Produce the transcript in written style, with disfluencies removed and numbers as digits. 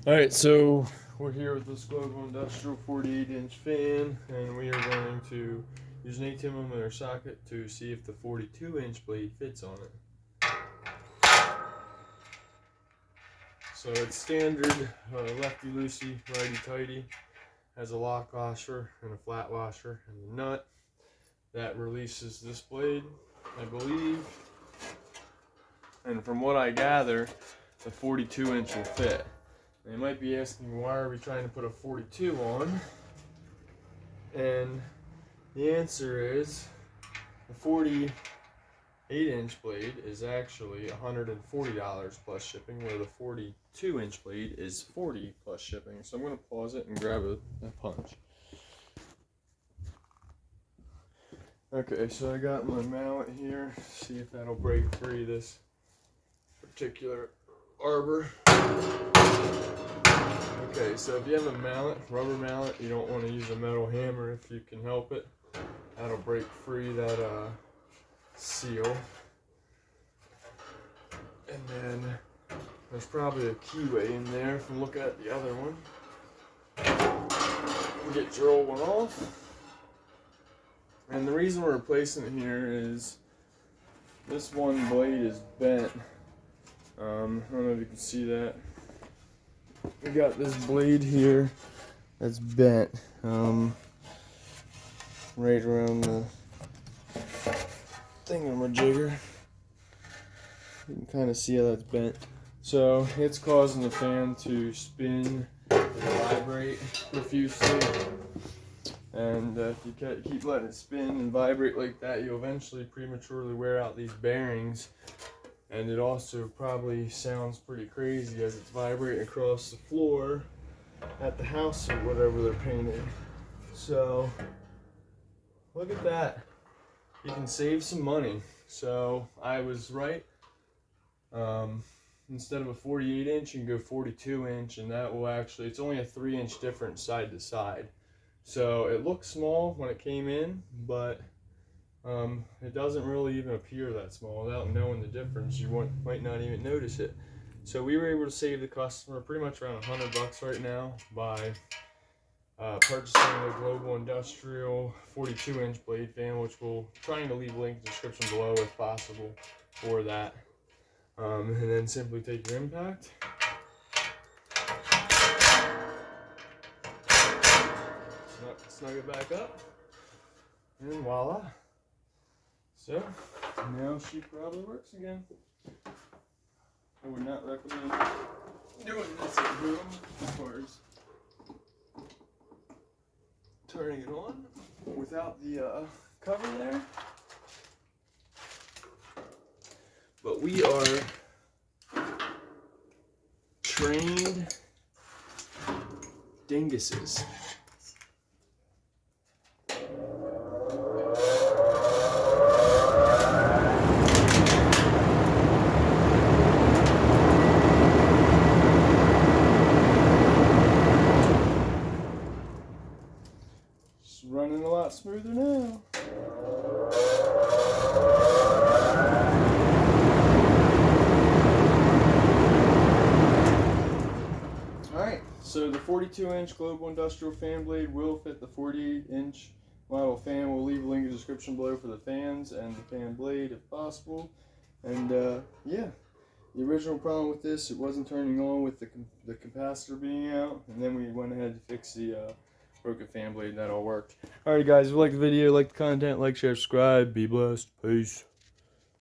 Alright, so we're here with this Global Industrial 48-inch fan, and we are going to use an 18 millimeter socket to see if the 42-inch blade fits on it. So it's standard lefty-loosey, righty-tighty. Has a lock washer and a flat washer and a nut that releases this blade, I believe. And from what I gather, the 42-inch will fit. And you might be asking, why are we trying to put a 42 on? And the answer is the 48-inch blade is actually $140 plus shipping, where the 42-inch blade is $40 plus shipping. So I'm going to pause it and grab a punch. Okay, so I got my mallet here. See if that'll break free this particular arbor. Okay, so if you have a mallet, rubber mallet, you don't want to use a metal hammer if you can help it. That'll break free that seal. And then there's probably a keyway in there from looking at the other one. Get your old one off. And the reason we're replacing it here is this one blade is bent. I don't know if you can see that. We got this blade here that's bent right around the thingamajigger. You can kind of see how that's bent. So it's causing the fan to spin and vibrate profusely. And if you keep letting it spin and vibrate like that, you'll eventually prematurely wear out these bearings. And it also probably sounds pretty crazy as it's vibrating across the floor at the house or whatever they're painting. So look at that. You can save some money. So I was right. Instead of a 48-inch, you can go 42-inch, and that will actually, it's only a 3-inch difference side to side. So it looked small when it came in, but it doesn't really even appear that small. Without knowing the difference, you might not even notice it. So we were able to save the customer pretty much around $100 right now by purchasing the Global Industrial 42-inch blade fan, which we'll trying to leave a link in the description below if possible for that. And then simply take your impact. Snug it back up, and voila. So now she probably works again. I would not recommend doing this at home as far as turning it on without the cover there. But we are trained dinguses. Running a lot smoother now. Alright, so the 42-inch Global Industrial fan blade will fit the 48-inch model fan. We'll leave a link in the description below for the fans and the fan blade if possible. And yeah, the original problem with this, it wasn't turning on with the capacitor being out, and then we went ahead to fix the broken fan blade, and that all worked. Alright guys, if you like the video, like the content, like, share, subscribe, be blessed, peace.